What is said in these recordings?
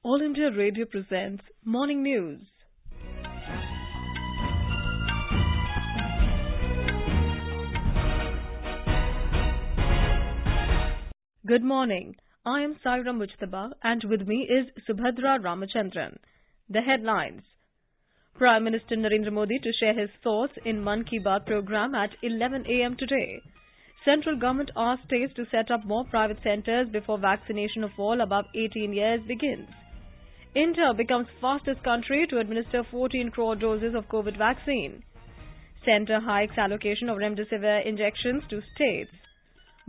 All India Radio presents Morning News. Good morning. I am Saira Mujtaba and with me is Subhadra Ramachandran. The headlines. Prime Minister Narendra Modi to share his thoughts in Mann Ki Baat program at 11 a.m. today. Central government asks states to set up more private centres before vaccination of all above 18 years begins. India becomes fastest country to administer 14 crore doses of COVID vaccine. Centre hikes allocation of remdesivir injections to states.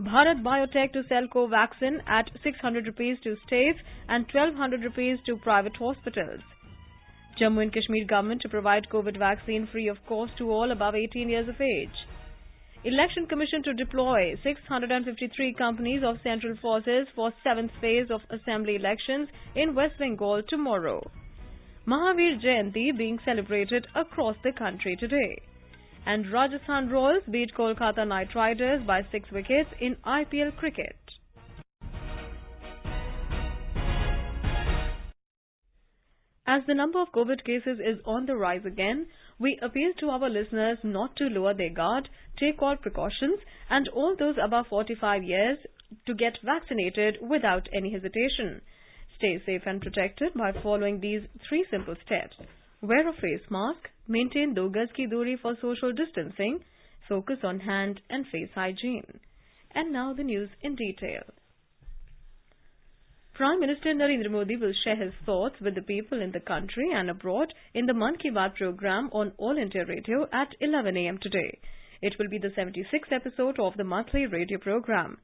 Bharat Biotech to sell Covaxin at 600 rupees to states and 1200 rupees to private hospitals. Jammu and Kashmir government to provide COVID vaccine free of cost to all above 18 years of age. Election Commission to deploy 653 companies of Central Forces for 7th phase of Assembly elections in West Bengal tomorrow. Mahavir Jayanti being celebrated across the country today. And Rajasthan Royals beat Kolkata Knight Riders by 6 wickets in IPL cricket. As the number of COVID cases is on the rise again, we appeal to our listeners not to lower their guard, take all precautions, and all those above 45 years to get vaccinated without any hesitation. Stay safe and protected by following these 3 simple steps. Wear a face mask, maintain 2 gaz ki duri for social distancing, focus on hand and face hygiene. And now the news in detail. Prime Minister Narendra Modi will share his thoughts with the people in the country and abroad in the Mann Ki Baat program on All India Radio at 11 a.m. today. It will be the 76th episode of the monthly radio program.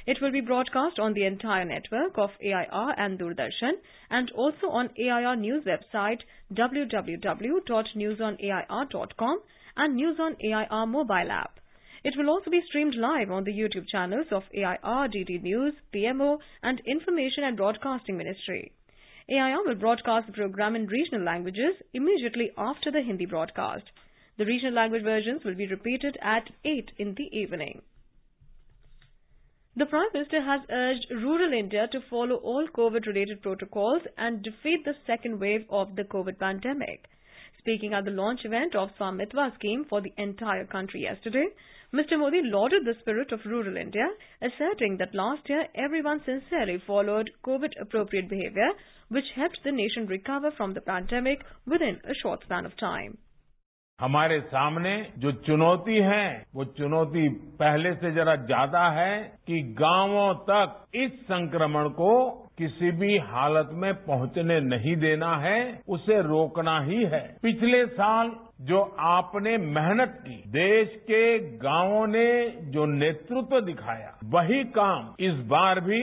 It will be broadcast on the entire network of AIR and Doordarshan and also on AIR News website www.newsonair.com and News on AIR mobile app. It will also be streamed live on the YouTube channels of AIR, DD News, PMO and Information and Broadcasting Ministry. AIR will broadcast the program in regional languages immediately after the Hindi broadcast. The regional language versions will be repeated at 8 in the evening. The Prime Minister has urged rural India to follow all COVID-related protocols and defeat the second wave of the COVID pandemic. Speaking at the launch event of Swamitva scheme for the entire country yesterday, Mr. Modi lauded the spirit of rural India, asserting that last year everyone sincerely followed COVID-appropriate behaviour, which helped the nation recover from the pandemic within a short span of time. हमारे सामने जो चुनौती है वो चुनौती पहले से जरा ज्यादा है कि गांवों तक इस संक्रमण को किसी भी हालत में पहुंचने नहीं देना है, उसे रोकना ही है। पिछले साल जो आपने मेहनत की, देश के गांवों ने जो नेतृत्व दिखाया, वही काम इस बार भी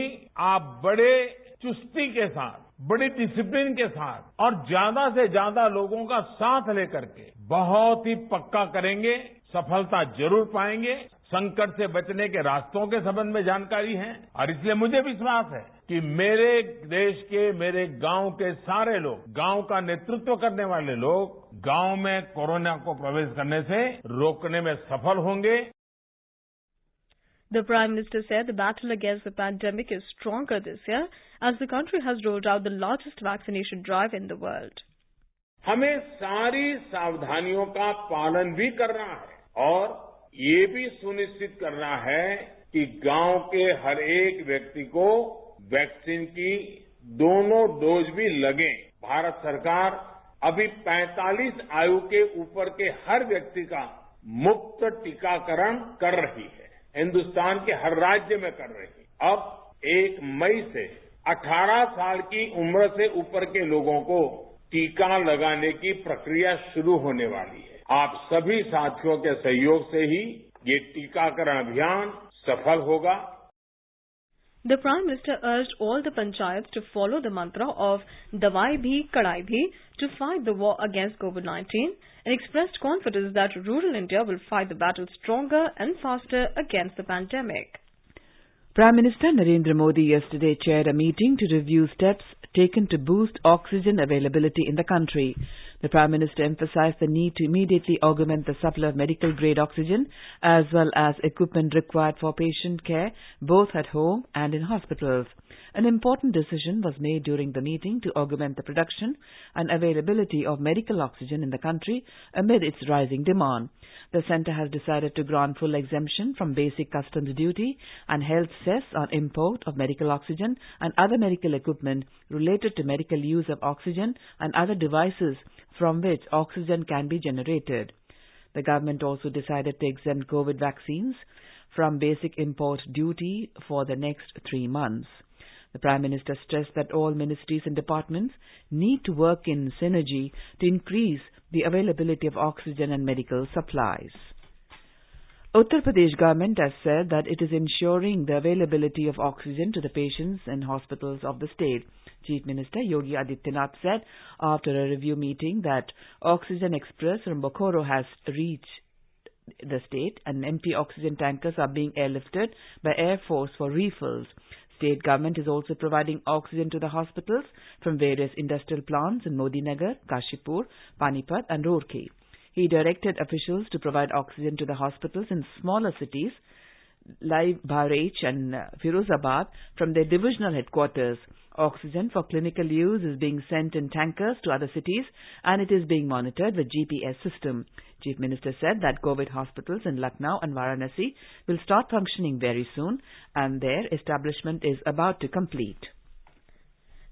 आप बड़े चुस्ती के साथ, बड़ी डिसिप्लिन के साथ और ज्यादा से ज्यादा लोगों का साथ लेकर के बहुत ही पक्का करेंगे, सफलता जरूर पाएंगे। संकट से बचने के रास्तों के संबंध में जानकारी है और इसलिए मुझे विश्वास है कि मेरे देश के, मेरे गांव के सारे लोग, गांव का नेतृत्व करने वाले लोग गांव में कोरोना को प्रवेश करने से रोकने में सफल होंगे। The Prime Minister said the battle against the pandemic is stronger this year as the country has rolled out the largest vaccination drive in the world. हमें सारी सावधानियों का पालन भी करना है और ये भी सुनिश्चित करना है कि गांव के हर एक व्यक्ति को वैक्सीन की दोनों डोज भी लगें। भारत सरकार अभी 45 आयु के ऊपर के हर व्यक्ति का मुफ्त टीकाकरण कर रही है। हिंदुस्तान के हर राज्य में कर रही है। अब 1 मई से 18 साल की उम्र से ऊपर के लोगों को टीका लगाने की प्रक्रिया शुरू होने वाली है। आप सभी साथियों के सहयोग से ही ये टीकाकरण अभियान सफल होगा। The Prime Minister urged all the panchayats to follow the mantra of Dawai Bhi, Kadai Bhi to fight the war against COVID-19 and expressed confidence that rural India will fight the battle stronger and faster against the pandemic. Prime Minister Narendra Modi yesterday chaired a meeting to review steps taken to boost oxygen availability in the country. The Prime Minister emphasized the need to immediately augment the supply of medical-grade oxygen as well as equipment required for patient care, both at home and in hospitals. An important decision was made during the meeting to augment the production and availability of medical oxygen in the country amid its rising demand. The centre has decided to grant full exemption from basic customs duty and health cess on import of medical oxygen and other medical equipment related to medical use of oxygen and other devices from which oxygen can be generated. The government also decided to exempt COVID vaccines from basic import duty for the next 3 months. The Prime Minister stressed that all ministries and departments need to work in synergy to increase the availability of oxygen and medical supplies. Uttar Pradesh government has said that it is ensuring the availability of oxygen to the patients and hospitals of the state. Chief Minister Yogi Adityanath said after a review meeting that Oxygen Express from Bokaro has reached the state and empty oxygen tankers are being airlifted by Air Force for refills. State government is also providing oxygen to the hospitals from various industrial plants in Modinagar, Kashipur, Panipat and Roorkee. He directed officials to provide oxygen to the hospitals in smaller cities like Bharuch and Firozabad from their divisional headquarters. Oxygen for clinical use is being sent in tankers to other cities and it is being monitored with GPS system. Chief Minister said that COVID hospitals in Lucknow and Varanasi will start functioning very soon and their establishment is about to complete.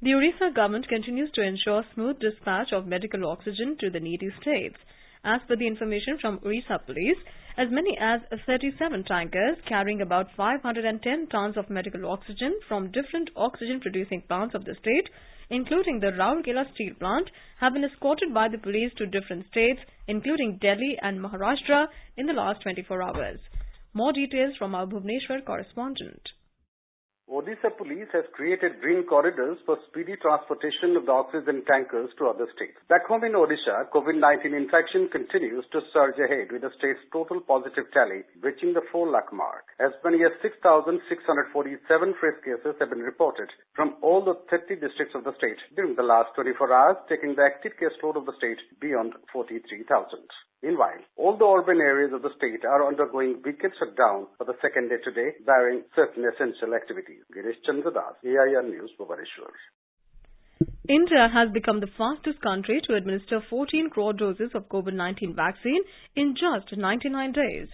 The Orissa government continues to ensure smooth dispatch of medical oxygen to the needy states. As per the information from Orissa Police, as many as 37 tankers carrying about 510 tons of medical oxygen from different oxygen-producing plants of the state, including the Rourkela steel plant, have been escorted by the police to different states, including Delhi and Maharashtra, in the last 24 hours. More details from our Bhubaneswar correspondent. Odisha Police has created green corridors for speedy transportation of the oxygen tankers to other states. Back home in Odisha, COVID-19 infection continues to surge ahead with the state's total positive tally reaching the 4 lakh mark. As many as 6,647 fresh cases have been reported from all the 30 districts of the state during the last 24 hours, taking the active case load of the state beyond 43,000. Meanwhile, all the urban areas of the state are undergoing weekend shutdown for the second day today, barring certain essential activities. Girish Chandra Das, AIR News, Bhubaneswar. India has become the fastest country to administer 14 crore doses of COVID-19 vaccine in just 99 days.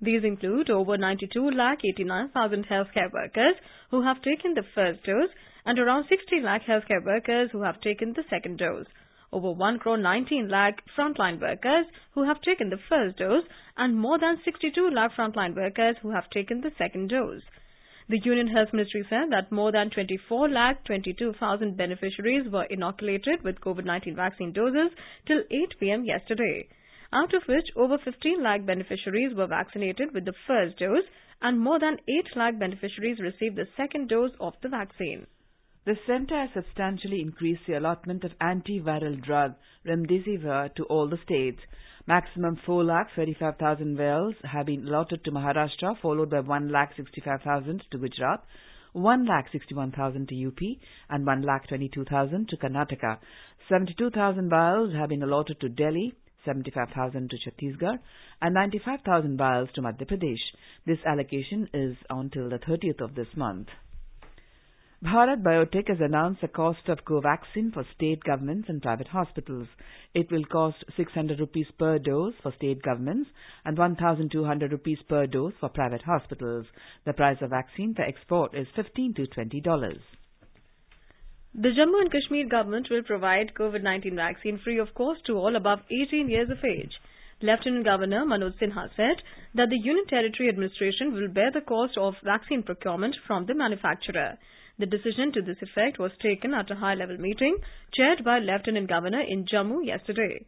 These include over 92,89,000 healthcare workers who have taken the first dose and around 60 lakh healthcare workers who have taken the second dose. Over 1 crore 19 lakh frontline workers who have taken the first dose and more than 62 lakh frontline workers who have taken the second dose. The Union Health Ministry said that more than 24 lakh 22,000 beneficiaries were inoculated with COVID-19 vaccine doses till 8 p.m. yesterday, out of which over 15 lakh beneficiaries were vaccinated with the first dose and more than 8 lakh beneficiaries received the second dose of the vaccine. The centre has substantially increased the allotment of antiviral drug Remdesivir to all the states. Maximum 4,35,000 vials have been allotted to Maharashtra, followed by 1,65,000 to Gujarat, 1,61,000 to UP, and 1,22,000 to Karnataka. 72,000 vials have been allotted to Delhi, 75,000 to Chhattisgarh, and 95,000 vials to Madhya Pradesh. This allocation is until the 30th of this month. Bharat Biotech has announced the cost of Covaxin for state governments and private hospitals. It will cost 600 rupees per dose for state governments and 1,200 rupees per dose for private hospitals. The price of vaccine for export is $15 to $20. The Jammu and Kashmir government will provide COVID-19 vaccine free of cost to all above 18 years of age. Lieutenant Governor Manoj Sinha said that the Union Territory Administration will bear the cost of vaccine procurement from the manufacturer. The decision to this effect was taken at a high-level meeting chaired by Lieutenant Governor in Jammu yesterday.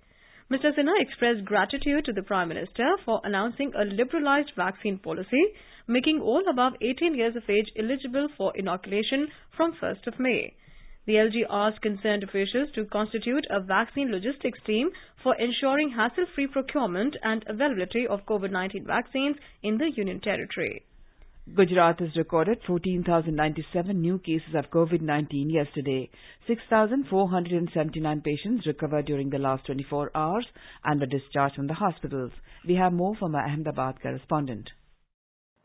Mr. Sinha expressed gratitude to the Prime Minister for announcing a liberalized vaccine policy, making all above 18 years of age eligible for inoculation from 1st of May. The LG asked concerned officials to constitute a vaccine logistics team for ensuring hassle-free procurement and availability of COVID-19 vaccines in the Union Territory. Gujarat has recorded 14,097 new cases of COVID-19 yesterday. 6,479 patients recovered during the last 24 hours and were discharged from the hospitals. We have more from our Ahmedabad correspondent.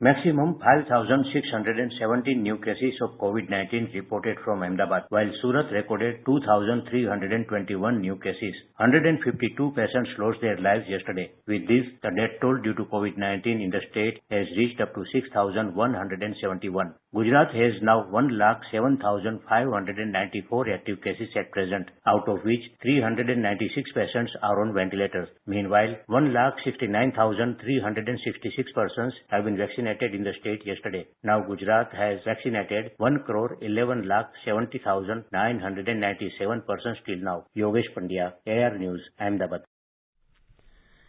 Maximum 5,617 new cases of COVID-19 reported from Ahmedabad, while Surat recorded 2,321 new cases. 152 patients lost their lives yesterday. With this, the death toll due to COVID-19 in the state has reached up to 6,171. Gujarat has now 1,07,594 active cases at present, out of which 396 patients are on ventilators. Meanwhile, 1,69,366 persons have been vaccinated in the state yesterday. Now Gujarat has vaccinated 1,11,70,997 persons till now. Yogesh Pandya, AR News, Ahmedabad.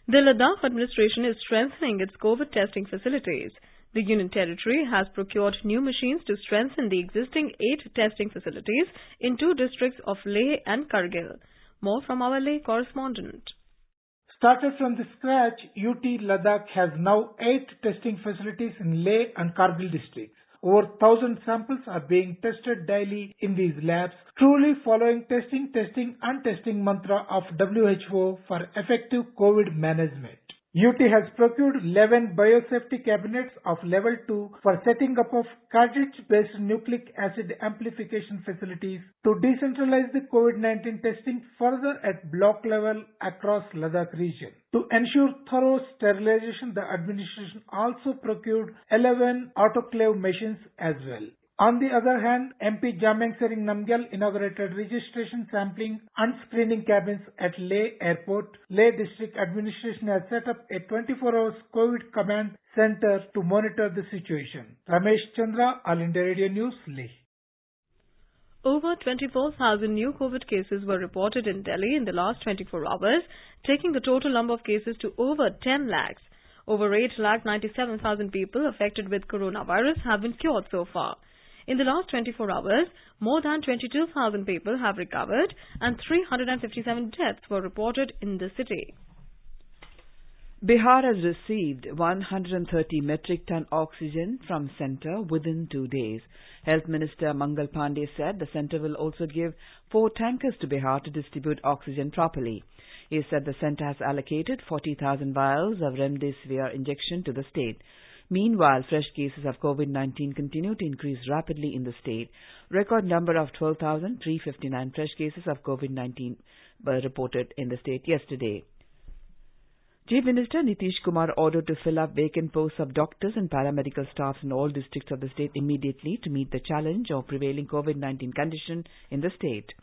The Ladakh administration is strengthening its COVID testing facilities. The Union Territory has procured new machines to strengthen the existing 8 testing facilities in 2 districts of Leh and Kargil. More from our Leh correspondent. Started from the scratch, UT Ladakh has now 8 testing facilities in Leh and Kargil districts. Over 1,000 samples are being tested daily in these labs, truly following testing and testing mantra of WHO for effective COVID management. UT has procured 11 biosafety cabinets of level 2 for setting up of cartridge-based nucleic acid amplification facilities to decentralize the COVID-19 testing further at block level across Ladakh region. To ensure thorough sterilization, the administration also procured 11 autoclave machines as well. On the other hand, MP Jamyang Sering Namgyal inaugurated registration, sampling and screening cabins at Leh Airport. Leh District Administration has set up a 24-hour COVID command center to monitor the situation. Ramesh Chandra, All India Radio News, Leh. Over 24,000 new COVID cases were reported in Delhi in the last 24 hours, taking the total number of cases to over 10 lakhs. Over 8,97,000 people affected with coronavirus have been cured so far. In the last 24 hours, more than 22,000 people have recovered and 357 deaths were reported in the city. Bihar has received 130 metric ton oxygen from centre within 2 days. Health Minister Mangal Pandey said the centre will also give 4 tankers to Bihar to distribute oxygen properly. He said the centre has allocated 40,000 vials of remdesivir injection to the state. Meanwhile, fresh cases of COVID-19 continue to increase rapidly in the state. Record number of 12,359 fresh cases of COVID-19 were reported in the state yesterday. Chief Minister Nitish Kumar ordered to fill up vacant posts of doctors and paramedical staffs in all districts of the state immediately to meet the challenge of prevailing COVID-19 condition in the state.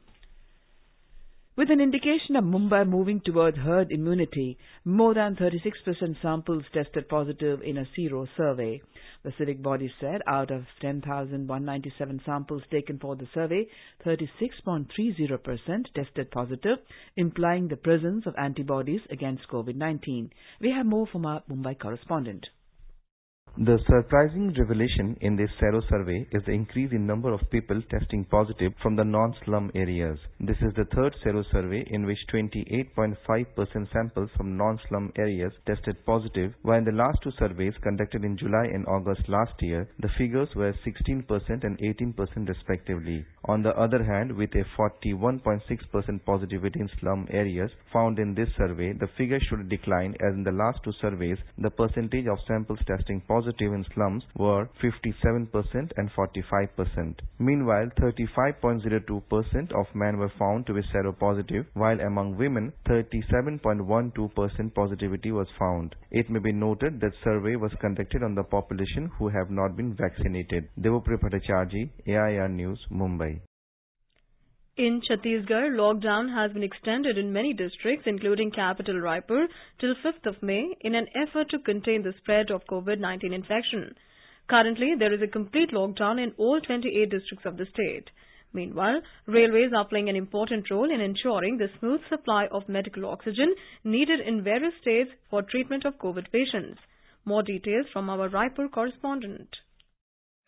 With an indication of Mumbai moving toward herd immunity, more than 36% samples tested positive in a sero survey. The civic body said out of 10,197 samples taken for the survey, 36.30% tested positive, implying the presence of antibodies against COVID-19. We have more from our Mumbai correspondent. The surprising revelation in this sero survey is the increase in number of people testing positive from the non-slum areas. This is the third sero survey in which 28.5% samples from non-slum areas tested positive, while in the last 2 surveys conducted in July and August last year, the figures were 16% and 18% respectively. On the other hand, with a 41.6% positivity in slum areas found in this survey, the figure should decline as in the last 2 surveys, the percentage of samples testing positive in slums were 57% and 45%. Meanwhile, 35.02% of men were found to be seropositive, while among women, 37.12% positivity was found. It may be noted that survey was conducted on the population who have not been vaccinated. Devapri Bhattacharjee, AIR News, Mumbai. In Chhattisgarh, lockdown has been extended in many districts, including capital Raipur, till 5th of May in an effort to contain the spread of COVID-19 infection. Currently, there is a complete lockdown in all 28 districts of the state. Meanwhile, railways are playing an important role in ensuring the smooth supply of medical oxygen needed in various states for treatment of COVID patients. More details from our Raipur correspondent.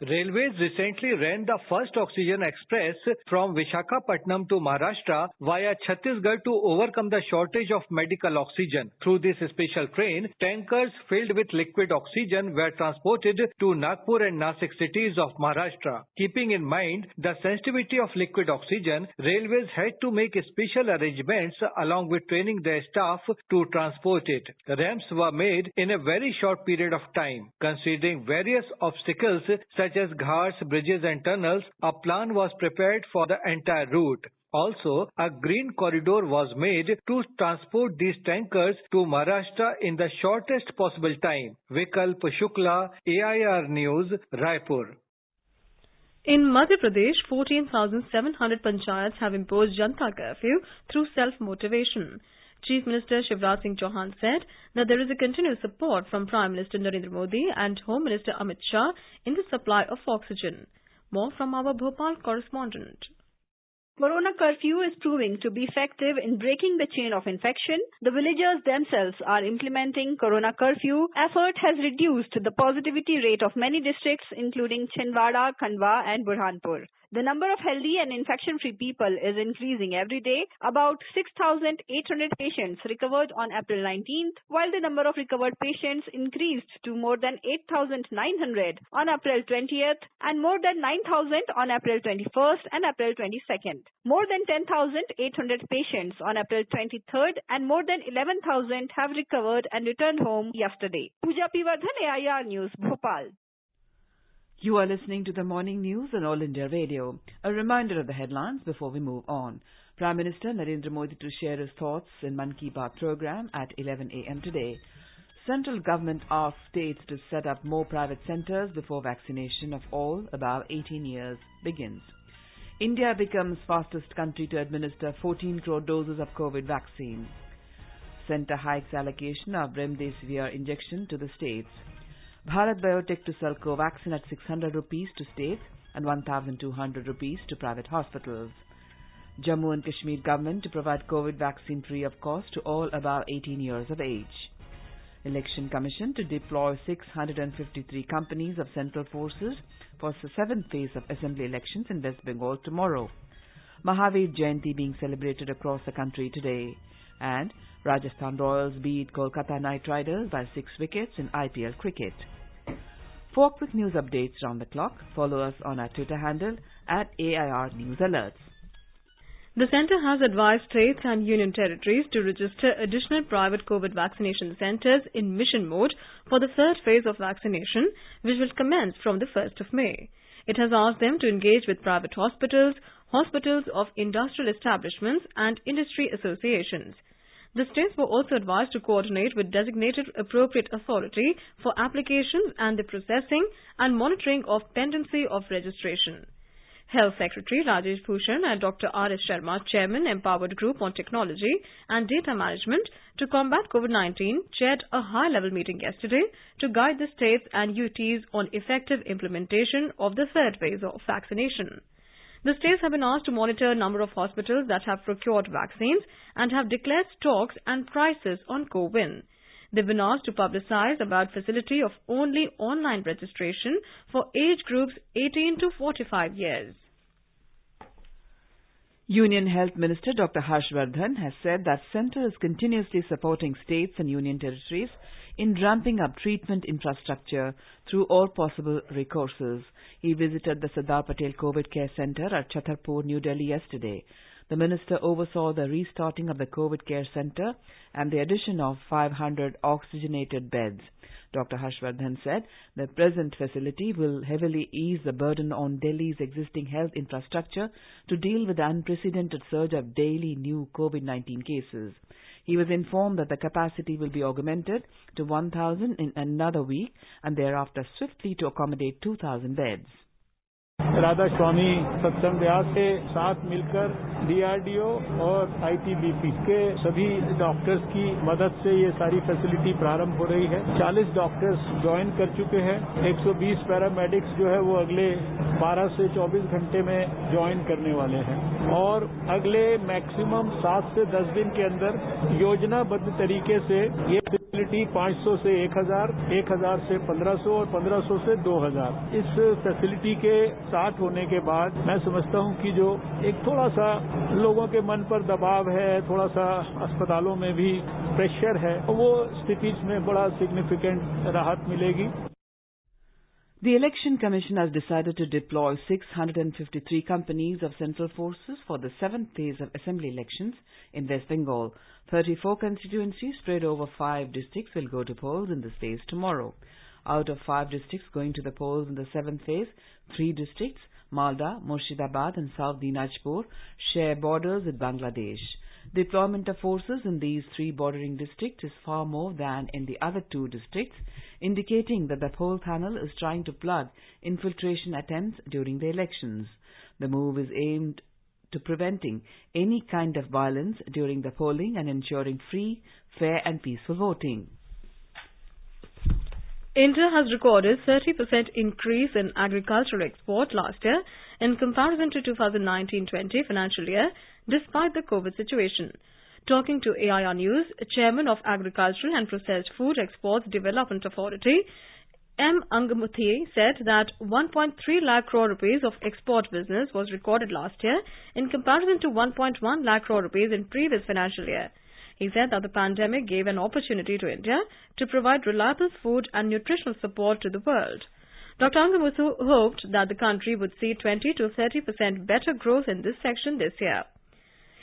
Railways recently ran the first oxygen express from Visakhapatnam to Maharashtra via Chhattisgarh to overcome the shortage of medical oxygen. Through this special train, tankers filled with liquid oxygen were transported to Nagpur and Nasik cities of Maharashtra. Keeping in mind the sensitivity of liquid oxygen, Railways had to make special arrangements along with training their staff to transport it. Ramps were made in a very short period of time. Considering various obstacles such as ghats, bridges and tunnels, a plan was prepared for the entire route. Also, a green corridor was made to transport these tankers to Maharashtra in the shortest possible time. Vikalp Shukla, AIR News, Raipur. In Madhya Pradesh, 14,700 panchayats have imposed Janta curfew through self-motivation. Chief Minister Shivraj Singh Chauhan said that there is a continuous support from Prime Minister Narendra Modi and Home Minister Amit Shah in the supply of oxygen. More from our Bhopal correspondent. Corona curfew is proving to be effective in breaking the chain of infection. The villagers themselves are implementing Corona curfew. Effort has reduced the positivity rate of many districts including Chhindwara, Khandwa and Burhanpur. The number of healthy and infection-free people is increasing every day. About 6,800 patients recovered on April 19th, while the number of recovered patients increased to more than 8,900 on April 20th and more than 9,000 on April 21st and April 22nd. More than 10,800 patients on April 23rd and more than 11,000 have recovered and returned home yesterday. Pooja Pivardhan, AIR News, Bhopal. You are listening to the morning news on All India Radio. A reminder of the headlines before we move on. Prime Minister Narendra Modi to share his thoughts in Mann Ki Baat program at 11 a.m. today. Central government asks states to set up more private centres before vaccination of all above 18 years begins. India becomes fastest country to administer 14 crore doses of COVID vaccine. Centre hikes allocation of remdesivir injection to the states. Bharat Biotech to sell Covaxin at 600 rupees to states and 1,200 rupees to private hospitals. Jammu and Kashmir government to provide COVID vaccine free of cost to all above 18 years of age. Election Commission to deploy 653 companies of central forces for the 7th phase of assembly elections in West Bengal tomorrow. Mahavir Jayanti being celebrated across the country today. And Rajasthan Royals beat Kolkata Knight Riders by 6 wickets in IPL cricket. For quick news updates round the clock, follow us on our Twitter handle at AIR News Alerts. The centre has advised states and union territories to register additional private COVID vaccination centres in mission mode for the third phase of vaccination, which will commence from the 1st of May. It has asked them to engage with private hospitals, hospitals of industrial establishments and industry associations. The states were also advised to coordinate with designated appropriate authority for applications and the processing and monitoring of pendency of registration. Health Secretary Rajesh Bhushan and Dr. R.S. Sharma, Chairman, Empowered Group on Technology and Data Management to combat COVID-19, chaired a high-level meeting yesterday to guide the states and UTs on effective implementation of the third phase of vaccination. The states have been asked to monitor number of hospitals that have procured vaccines and have declared stocks and prices on CoWIN. They've been asked to publicize about facility of only online registration for age groups 18 to 45 years. Union Health Minister Dr. Harshvardhan has said that centre is continuously supporting states and union territories in ramping up treatment infrastructure through all possible recourses. He visited the Sardar Patel COVID Care Centre at Chhatarpur, New Delhi yesterday. The minister oversaw the restarting of the COVID Care Centre and the addition of 500 oxygenated beds. Dr. Harshvardhan said the present facility will heavily ease the burden on Delhi's existing health infrastructure to deal with the unprecedented surge of daily new COVID-19 cases. He was informed that the capacity will be augmented to 1,000 in another week and thereafter swiftly to accommodate 2,000 beds. Radha स्वामी सत्संग व्यास के साथ मिलकर DRDO और ITBP के सभी doctors की मदद से ये सारी फैसिलिटी प्रारंभ हो रही है। 40 डॉक्टर्स ज्वाइन कर चुके हैं। 120 पैरामेडिक्स जो है वो अगले 12 से 24 घंटे में ज्वाइन करने वाले हैं और अगले मैक्सिमम 7 से 10 दिन के अंदर योजनाबद्ध तरीके से ये फैसिलिटी 500 से 1000, 1000 से 1500 और 1500 से 2000। इस फैसिलिटी के साथ होने के बाद मैं समझता हूं कि जो एक थोड़ा सा लोगों के मन पर दबाव है, थोड़ा सा अस्पतालों में भी प्रेशर है, वो स्थिति में बड़ा सिग्निफिकेंट राहत मिलेगी। The Election Commission has decided to deploy 653 companies of central forces for the 7th phase of assembly elections in West Bengal. 34 constituencies spread over 5 districts will go to polls in this phase tomorrow. Out of 5 districts going to the polls in the 7th phase, 3 districts, Malda, Murshidabad and South Dinajpur, share borders with Bangladesh. Deployment of forces in these 3 bordering districts is far more than in the other 2 districts, indicating that the poll panel is trying to plug infiltration attempts during the elections. The move is aimed to preventing any kind of violence during the polling and ensuring free, fair and peaceful voting. India has recorded 30% increase in agricultural export last year in comparison to 2019-20 financial year, despite the COVID situation. Talking to AIR News, Chairman of Agricultural and Processed Food Exports Development Authority, M. Angamuthy, said that 1.3 lakh crore rupees of export business was recorded last year in comparison to 1.1 lakh crore rupees in previous financial year. He said that the pandemic gave an opportunity to India to provide reliable food and nutritional support to the world. Dr. Angamuthu hoped that the country would see 20 to 30% better growth in this section this year.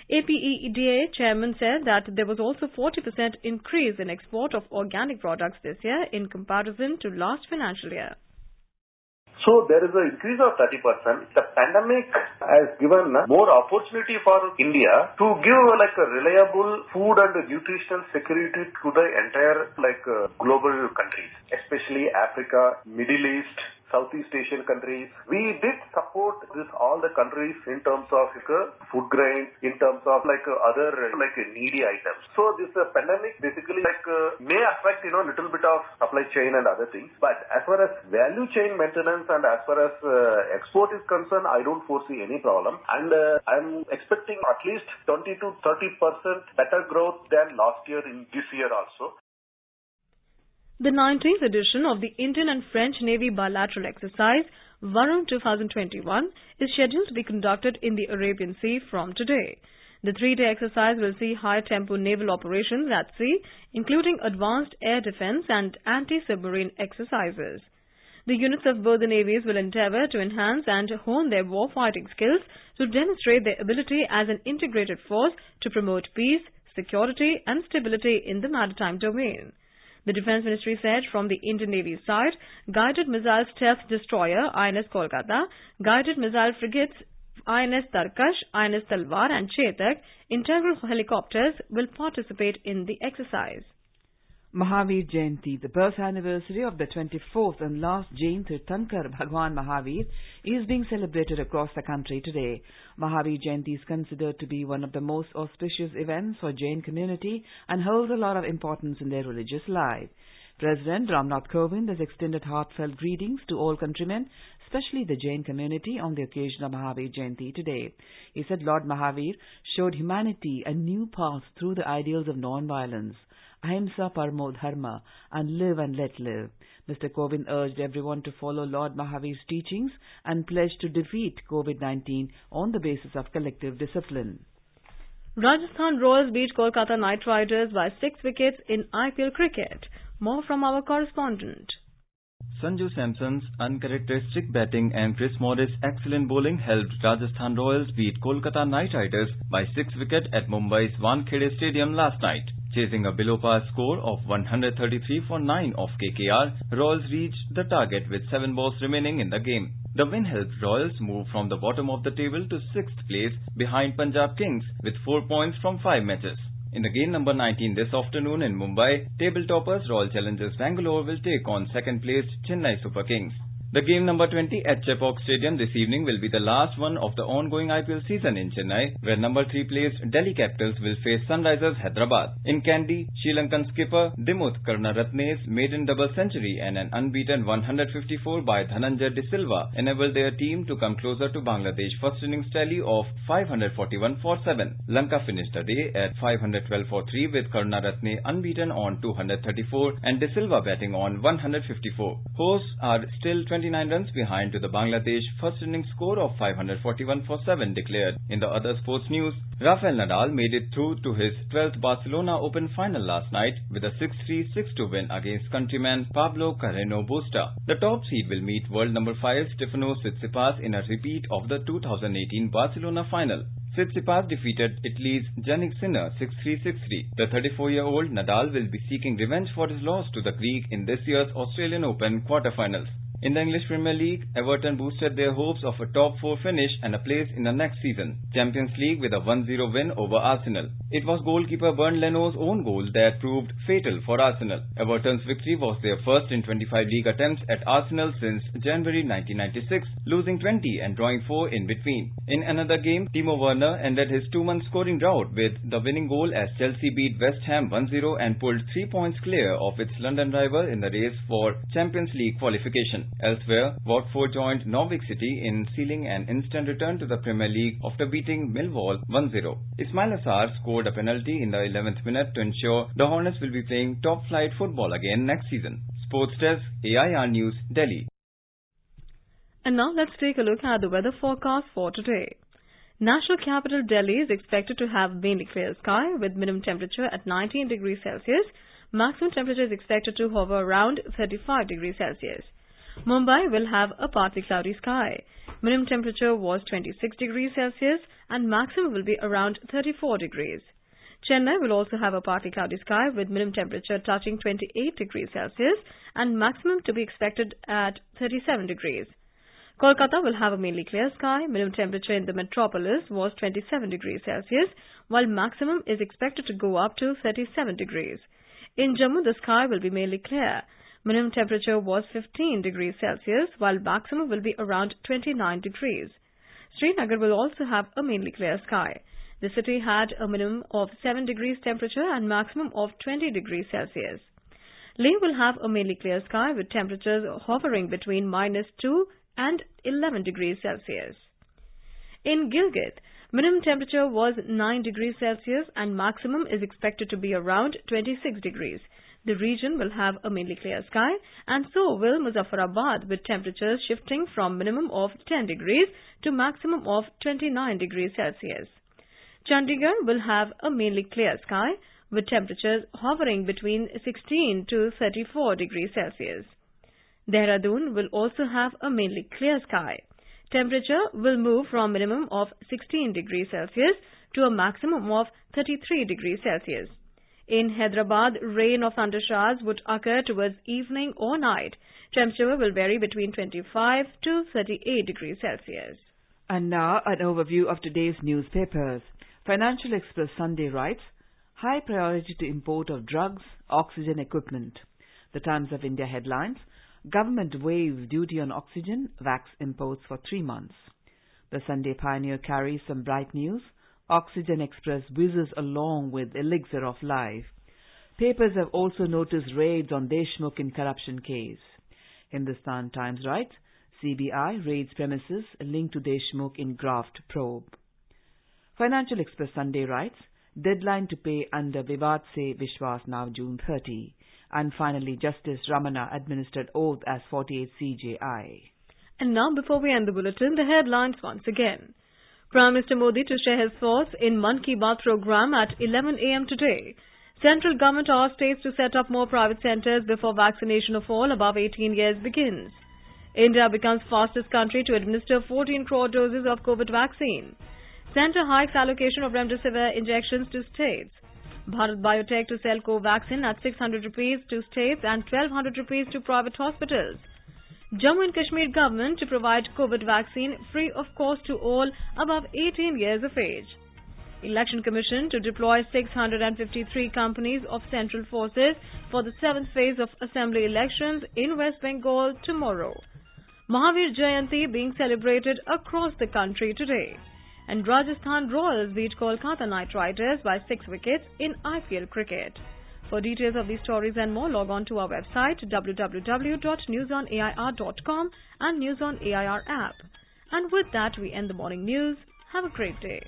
APEDA chairman said that there was also 40% increase in export of organic products this year in comparison to last financial year. So there is an increase of 30%. The pandemic has given more opportunity for India to give like a reliable food and nutritional security to the entire global countries, especially Africa, Middle East, Southeast Asian countries. We did support all the countries in terms of food grain, in terms of other needy items. So this pandemic basically may affect little bit of supply chain and other things. But as far as value chain maintenance and as far as export is concerned, I don't foresee any problem. And I'm expecting at least 20 to 30% better growth than last year in this year also. The 19th edition of the Indian and French Navy bilateral exercise, Varun 2021, is scheduled to be conducted in the Arabian Sea from today. The 3-day exercise will see high-tempo naval operations at sea, including advanced air defense and anti-submarine exercises. The units of both the navies will endeavor to enhance and hone their warfighting skills to demonstrate their ability as an integrated force to promote peace, security and stability in the maritime domain. The Defence Ministry said from the Indian Navy side, guided missile stealth destroyer INS Kolkata, guided missile frigates INS Tarkash, INS Talwar and Chetak, integral helicopters will participate in the exercise. Mahavir Jayanti, the birth anniversary of the 24th and last Jain Tirthankar Bhagwan Mahavir, is being celebrated across the country today. Mahavir Jayanti is considered to be one of the most auspicious events for Jain community and holds a lot of importance in their religious life. President Ramnath Kovind has extended heartfelt greetings to all countrymen, especially the Jain community, on the occasion of Mahavir Jayanti today. He said Lord Mahavir showed humanity a new path through the ideals of non-violence, Ahimsa Paramo Dharma, and live and let live. Mr. Kovind urged everyone to follow Lord Mahavir's teachings and pledged to defeat COVID-19 on the basis of collective discipline. Rajasthan Royals beat Kolkata Knight Riders by 6 wickets in IPL cricket. More from our correspondent. Sanju Samson's uncharacteristic batting and Chris Morris' excellent bowling helped Rajasthan Royals beat Kolkata Knight Riders by 6 wickets at Mumbai's Wankhede Stadium last night. Chasing a below-par score of 133 for 9 of KKR, Royals reached the target with 7 balls remaining in the game. The win helped Royals move from the bottom of the table to 6th place behind Punjab Kings with 4 points from 5 matches. In the game number 19 this afternoon in Mumbai, table toppers Royal Challengers Bangalore will take on second-placed Chennai Super Kings. The game number 20 at Chepauk Stadium this evening will be the last one of the ongoing IPL season in Chennai, where number 3 placed Delhi Capitals will face Sunrisers Hyderabad. In Kandy, Sri Lankan skipper Dimuth Karunaratne's maiden double century and an unbeaten 154 by Dhananjay De Silva enabled their team to come closer to Bangladesh's first innings tally of 541 for 7. Lanka finished the day at 512 for 3 with Karunaratne unbeaten on 234 and De Silva batting on 154. Hosts are still 29 runs behind to the Bangladesh first innings score of 541 for 7 declared. In the other sports news, Rafael Nadal made it through to his 12th Barcelona Open final last night with a 6-3, 6-2 win against countryman Pablo Carreno Busta. The top seed will meet world number 5 Stefanos Tsitsipas in a repeat of the 2018 Barcelona final. Tsitsipas defeated Italy's Jannik Sinner 6-3, 6-3. The 34-year-old Nadal will be seeking revenge for his loss to the Greek in this year's Australian Open quarterfinals. In the English Premier League, Everton boosted their hopes of a top 4 finish and a place in the next season. Champions League with a 1-0 win over Arsenal. It was goalkeeper Bernd Leno's own goal that proved fatal for Arsenal. Everton's victory was their first in 25 league attempts at Arsenal since January 1996, losing 20 and drawing 4 in between. In another game, Timo Werner ended his 2-month scoring drought with the winning goal as Chelsea beat West Ham 1-0 and pulled 3 points clear of its London rival in the race for Champions League qualification. Elsewhere, Watford joined Norwich City in sealing an instant return to the Premier League after beating Millwall 1-0. Ismail Assar scored a penalty in the 11th minute to ensure the Hornets will be playing top-flight football again next season. Sports Desk, AIR News, Delhi. And now let's take a look at the weather forecast for today. National capital Delhi is expected to have mainly clear sky with minimum temperature at 19 degrees Celsius. Maximum temperature is expected to hover around 35 degrees Celsius. Mumbai will have a partly cloudy sky. Minimum temperature was 26 degrees Celsius and maximum will be around 34 degrees. Chennai will also have a partly cloudy sky with minimum temperature touching 28 degrees Celsius and maximum to be expected at 37 degrees. Kolkata will have a mainly clear sky. Minimum temperature in the metropolis was 27 degrees Celsius while maximum is expected to go up to 37 degrees. In Jammu, the sky will be mainly clear. Minimum temperature was 15 degrees Celsius while maximum will be around 29 degrees. Srinagar will also have a mainly clear sky. The city had a minimum of 7 degrees temperature and maximum of 20 degrees Celsius. Leh will have a mainly clear sky with temperatures hovering between -2 and 11 degrees Celsius. In Gilgit, minimum temperature was 9 degrees Celsius and maximum is expected to be around 26 degrees. The region will have a mainly clear sky and so will Muzaffarabad with temperatures shifting from minimum of 10 degrees to maximum of 29 degrees Celsius. Chandigarh will have a mainly clear sky with temperatures hovering between 16 to 34 degrees Celsius. Dehradun will also have a mainly clear sky. Temperature will move from minimum of 16 degrees Celsius to a maximum of 33 degrees Celsius. In Hyderabad, rain or thundershowers would occur towards evening or night. Temperature will vary between 25 to 38 degrees Celsius. And now an overview of today's newspapers. Financial Express Sunday writes, high priority to import of drugs, oxygen equipment. The Times of India headlines, government waives duty on oxygen, vax imports for 3 months. The Sunday Pioneer carries some bright news. Oxygen Express whizzes along with elixir of life. Papers have also noticed raids on Deshmukh in corruption case. Hindustan Times writes, CBI raids premises linked to Deshmukh in graft probe. Financial Express Sunday writes, deadline to pay under Vivad Se Vishwas now June 30. And finally, Justice Ramana administered oath as 48 CJI. And now before we end the bulletin, the headlines once again. Prime Minister Modi to share his thoughts in Mann Ki Baat program at 11 a.m. today. Central government asks states to set up more private centres before vaccination of all above 18 years begins. India becomes fastest country to administer 14 crore doses of COVID vaccine. Centre hikes allocation of remdesivir injections to states. Bharat Biotech to sell Covaxin at 600 rupees to states and 1200 rupees to private hospitals. Jammu and Kashmir government to provide COVID vaccine free of cost to all above 18 years of age. Election Commission to deploy 653 companies of central forces for the 7th phase of assembly elections in West Bengal tomorrow. Mahavir Jayanti being celebrated across the country today. And Rajasthan Royals beat Kolkata Knight Riders by 6 wickets in IPL cricket. For details of these stories and more, log on to our website www.newsonair.com and News on AIR app. And with that, we end the morning news. Have a great day.